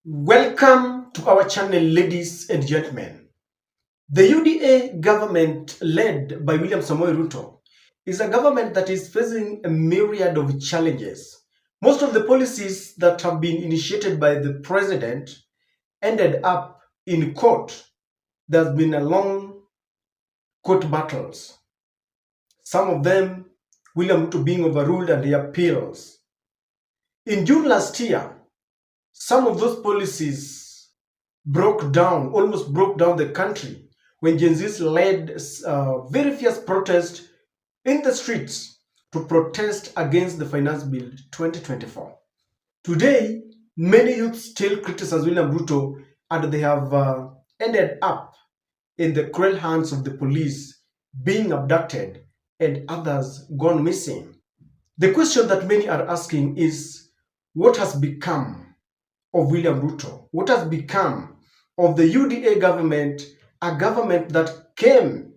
Welcome to our channel, ladies and gentlemen. The UDA government led by William Samoei Ruto is a government that is facing a myriad of challenges. Most of the policies that have been initiated by the president ended up in court. There's been a long court battles. Some of them, William Ruto being overruled and the appeals. In June last year, some of those policies almost broke down the country when Gen Zs led very fierce protest in the streets to protest against the Finance Bill 2024. Today, many youth still criticize William Ruto and they have ended up in the cruel hands of the police, being abducted and others gone missing. The question that many are asking is what has become of William Ruto? What has become of the UDA government, a government that came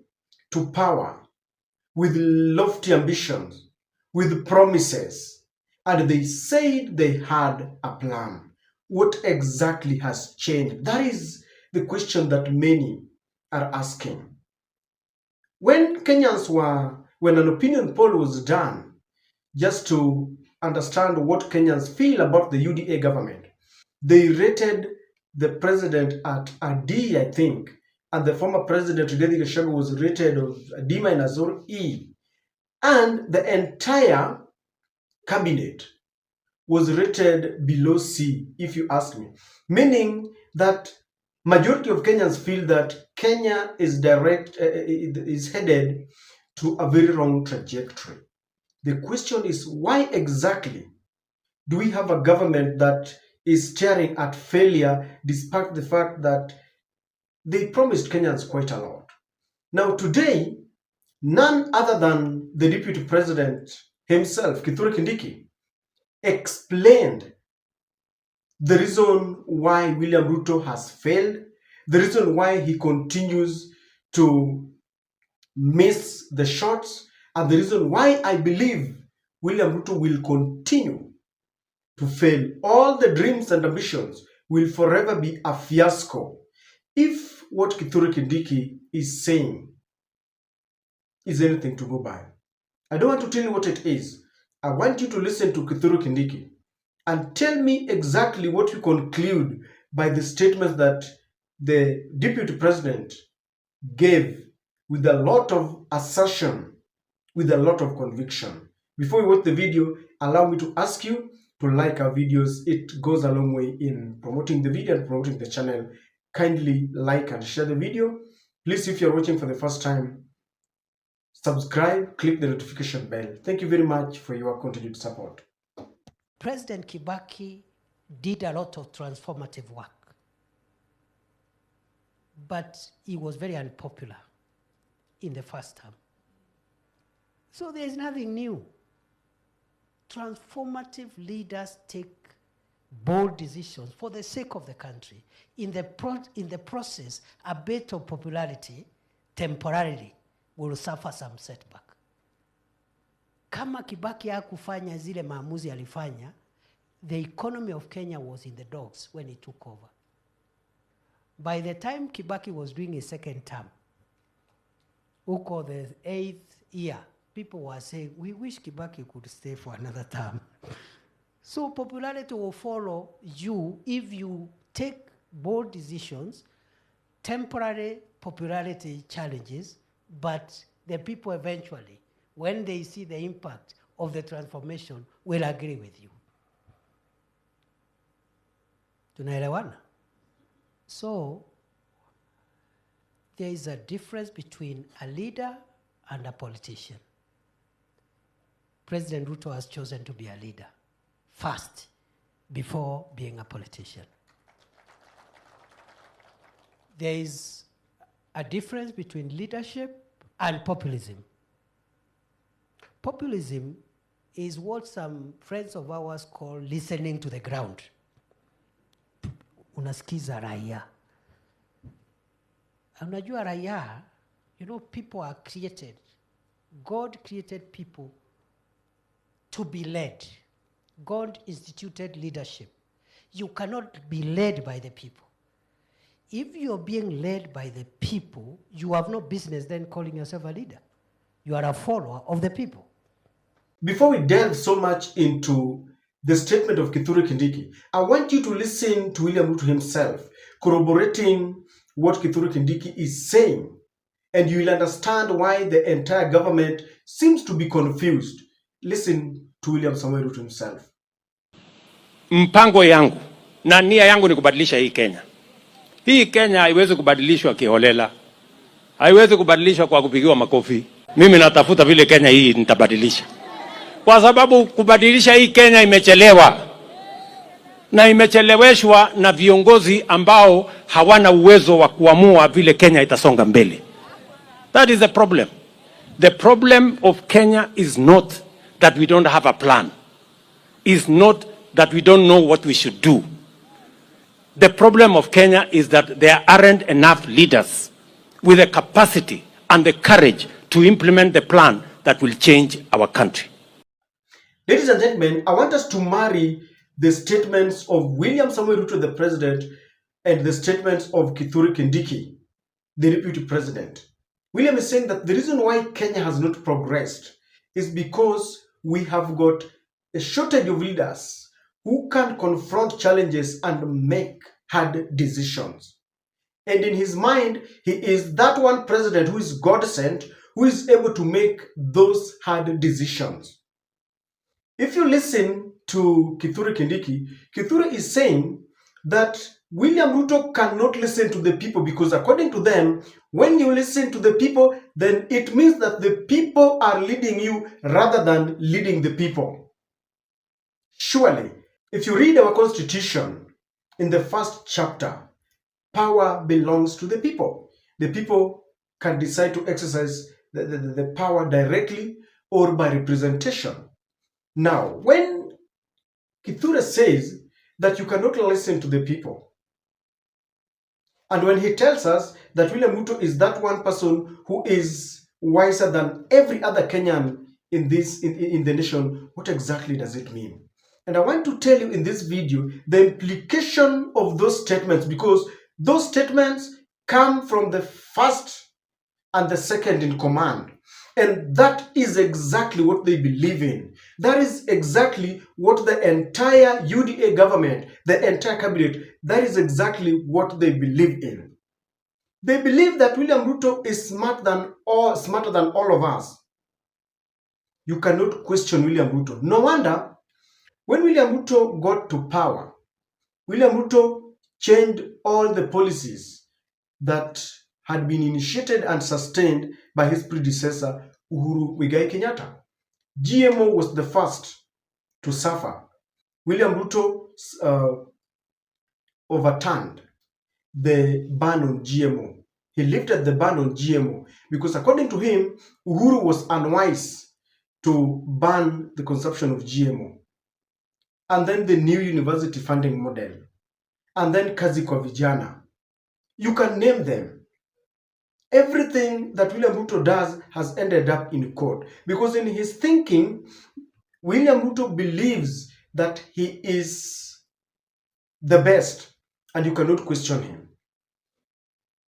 to power with lofty ambitions, with promises, and they said they had a plan? What exactly has changed? That is the question that many are asking. When an opinion poll was done, just to understand what Kenyans feel about the UDA government, they rated the president at a D, I think, and the former president Rigathi Gachagua was rated of a D minus or E, and the entire cabinet was rated below C, if you ask me, meaning that majority of Kenyans feel that Kenya is headed to a very wrong trajectory. The question is, why exactly do we have a government that is staring at failure despite the fact that they promised Kenyans quite a lot? Now, today, none other than the deputy president himself, Kithure Kindiki, explained the reason why William Ruto has failed, the reason why he continues to miss the shots, and the reason why I believe William Ruto will continue to fail. All the dreams and ambitions will forever be a fiasco if what Kithure Kindiki is saying is anything to go by. I don't want to tell you what it is. I want you to listen to Kithure Kindiki and tell me exactly what you conclude by the statements that the deputy president gave with a lot of assertion, with a lot of conviction. Before we watch the video, allow me to ask you to like our videos. It goes a long way in promoting the video and promoting the channel. Kindly like and share the video. Please, if you're watching for the first time, subscribe, click the notification bell. Thank you very much for your continued support. President Kibaki did a lot of transformative work, but he was very unpopular in the first term. So there is nothing new. Transformative leaders take bold decisions for the sake of the country. In the process, a bit of popularity temporarily will suffer some setback. Kama Kibaki hakufanya zile maamuzi alifanya, the economy of Kenya was in the dogs when he took over. By the time Kibaki was doing his second term, Ooko the 8th year, people were saying, we wish Kibaki could stay for another term. So popularity will follow you if you take bold decisions, temporary popularity challenges, but the people eventually, when they see the impact of the transformation, will agree with you. Tunaelewana? So, there is a difference between a leader and a politician. President Ruto has chosen to be a leader first, before being a politician. There is a difference between leadership and populism. Populism is what some friends of ours call listening to the ground. Unasikiza raia. Unajua raia, you know, people are created. God created people to be led. God instituted leadership. You cannot be led by the people. If you're being led by the people, you have no business then calling yourself a leader. You are a follower of the people. Before we delve so much into the statement of Kithure Kindiki, I want you to listen to William Ruto himself, corroborating what Kithure Kindiki is saying, and you will understand why the entire government seems to be confused. Listen to William Samoei Ruto himself. Mpango yangu na nia yangu ni kubadilisha hii Kenya. Hii Kenya haiwezi kubadilishwa kiholela, haiwezi kubadilishwa kwa kupigiwa makofi. Mimi natafuta vile Kenya hii nitabadilisha, kwa sababu kubadilisha hii Kenya imechelewa, na imecheleweshwa na viongozi ambao hawana uwezo wa kuamua vile Kenya itasonga mbele. That is the problem. The problem of Kenya is not that we don't have a plan, is not that we don't know what we should do. The problem of Kenya is that there aren't enough leaders with the capacity and the courage to implement the plan that will change our country. Ladies and gentlemen, I want us to marry the statements of William Samoei Ruto, the president, and the statements of Kithure Kindiki, the deputy president. William is saying that the reason why Kenya has not progressed is because we have got a shortage of leaders who can confront challenges and make hard decisions. And in his mind, he is that one president who is God-sent, who is able to make those hard decisions. If you listen to Kithure Kindiki, Kithure is saying that William Ruto cannot listen to the people because according to them, when you listen to the people, then it means that the people are leading you rather than leading the people. Surely, if you read our constitution in the first chapter, power belongs to the people. The people can decide to exercise the power directly or by representation. Now, when Kithure says that you cannot listen to the people, and when he tells us that William Ruto is that one person who is wiser than every other Kenyan in the nation, what exactly does it mean? And I want to tell you in this video the implication of those statements, because those statements come from the first and the second in command. And that is exactly what they believe in. That is exactly what the entire UDA government, the entire cabinet, that is exactly what they believe in. They believe that William Ruto is smarter than all of us. You cannot question William Ruto. No wonder when William Ruto got to power, William Ruto changed all the policies that had been initiated and sustained by his predecessor, Uhuru Muigai Kenyatta. GMO was the first to suffer. William Ruto overturned the ban on GMO. He lifted the ban on GMO because according to him, Uhuru was unwise to ban the consumption of GMO. And then the new university funding model. And then kazi kwa vijana. You can name them. Everything that William Ruto does has ended up in court. Because in his thinking, William Ruto believes that he is the best and you cannot question him.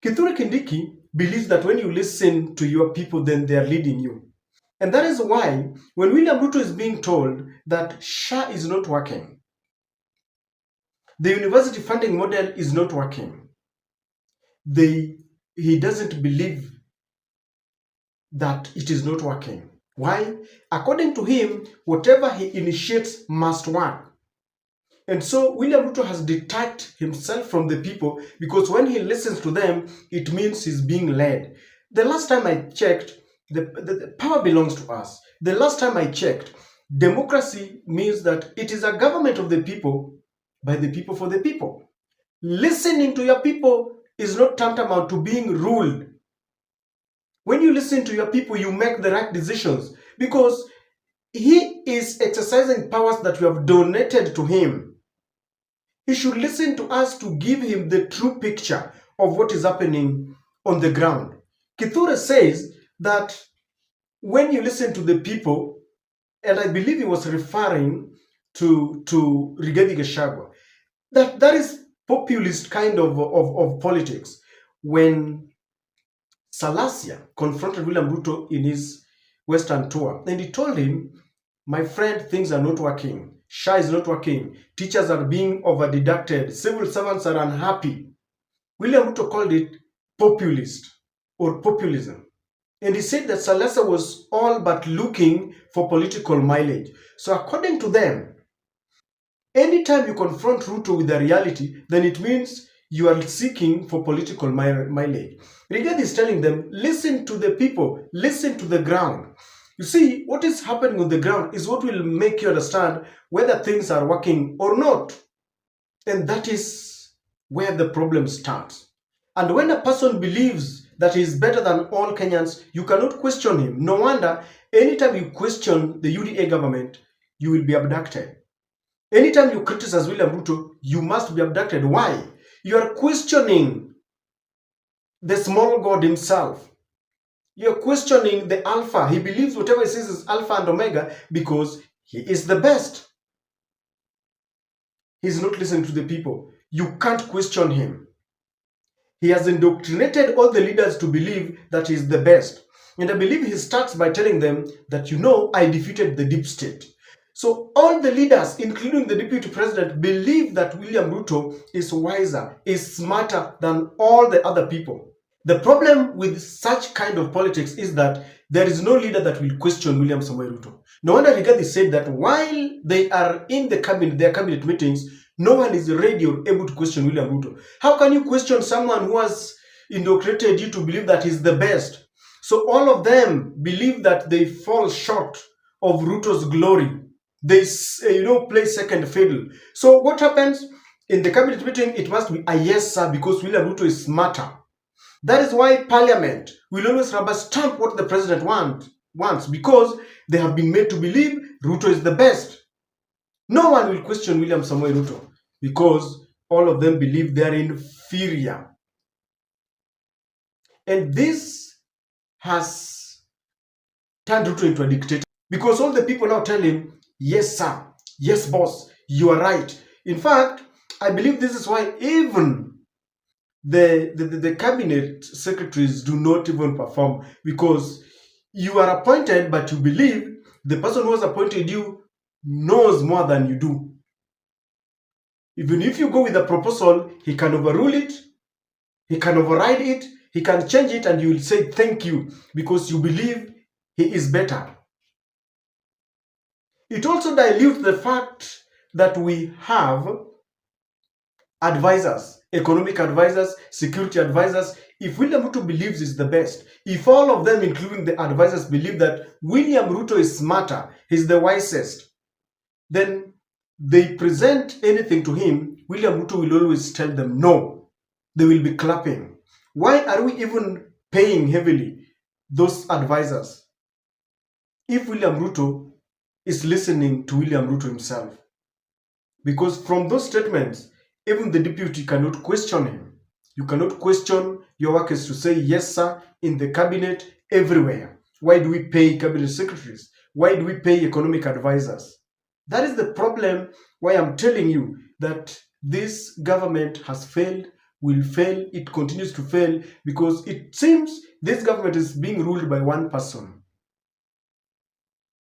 Kithure Kindiki believes that when you listen to your people, then they are leading you. And that is why when William Ruto is being told that SHA is not working, the university funding model is not working, he doesn't believe that it is not working. Why? According to him, whatever he initiates must work. And so William Ruto has detached himself from the people because when he listens to them, it means he's being led. The last time I checked, the power belongs to us. The last time I checked, democracy means that it is a government of the people, by the people, for the people. Listening to your people is not tantamount to being ruled. When you listen to your people, you make the right decisions because he is exercising powers that we have donated to him. He should listen to us to give him the true picture of what is happening on the ground. Kithure says that when you listen to the people, and I believe he was referring to Rigathi Gachagua, That is populist kind of politics. When Salasia confronted William Ruto in his Western tour, and he told him, my friend, things are not working. SHA is not working. Teachers are being over-deducted. Civil servants are unhappy. William Ruto called it populist or populism. And he said that Salasia was all but looking for political mileage. So according to them, anytime you confront Ruto with the reality, then it means you are seeking for political mileage. Rigathi is telling them, listen to the people, listen to the ground. You see, what is happening on the ground is what will make you understand whether things are working or not. And that is where the problem starts. And when a person believes that he is better than all Kenyans, you cannot question him. No wonder, anytime you question the UDA government, you will be abducted. Anytime you criticize William Ruto, you must be abducted. Why? You are questioning the small God himself. You're questioning the Alpha. He believes whatever he says is Alpha and Omega because he is the best. He's not listening to the people. You can't question him. He has indoctrinated all the leaders to believe that he's the best. And I believe he starts by telling them that, you know, I defeated the deep state. So all the leaders, including the deputy president, believe that William Ruto is wiser, is smarter than all the other people. The problem with such kind of politics is that there is no leader that will question William Samoei Ruto. No wonder Rigathi said that while they are in the cabinet, their cabinet meetings, no one is ready or able to question William Ruto. How can you question someone who has indoctrinated you to believe that he's the best? So all of them believe that they fall short of Ruto's glory. They, play second fiddle. So what happens in the cabinet meeting? It must be a yes, sir, because William Ruto is smarter. That is why Parliament will always rubber stamp what the president wants, because they have been made to believe Ruto is the best. No one will question William Samoei Ruto because all of them believe they are inferior. And this has turned Ruto into a dictator because all the people now tell him, yes, sir, yes, boss, you are right. In fact, I believe this is why even the cabinet secretaries do not even perform, because you are appointed, but you believe the person who has appointed you knows more than you do. Even if you go with a proposal, he can overrule it, he can override it, he can change it, and you will say thank you because you believe he is better. It also dilutes the fact that we have advisors, economic advisors, security advisors. If William Ruto believes is the best, if all of them, including the advisors, believe that William Ruto is smarter, he's the wisest, then they present anything to him, William Ruto will always tell them no. They will be clapping. Why are we even paying heavily those advisors if William Ruto is listening to William Ruto himself? Because from those statements, even the deputy cannot question him. You cannot question your workers to say yes, sir, in the cabinet, everywhere. Why do we pay cabinet secretaries? Why do we pay economic advisors? That is the problem why I'm telling you that this government has failed, will fail, it continues to fail, because it seems this government is being ruled by one person.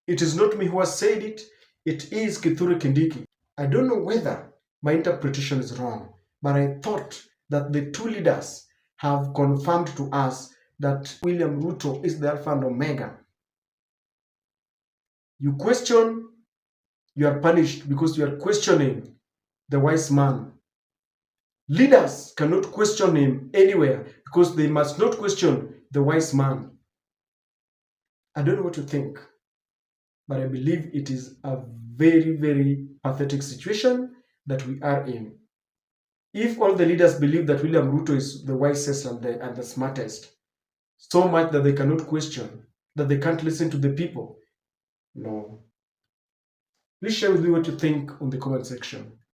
It is not me who has said it, it is Kithure Kindiki. I don't know whether my interpretation is wrong, but I thought that the two leaders have confirmed to us that William Ruto is the Alpha and Omega. You question, you are punished because you are questioning the wise man. Leaders cannot question him anywhere because they must not question the wise man. I don't know what you think, but I believe it is a very, very pathetic situation that we are in. If all the leaders believe that William Ruto is the wisest and the smartest, so much that they cannot question, that they can't listen to the people, no. Please share with me what you think on the comment section.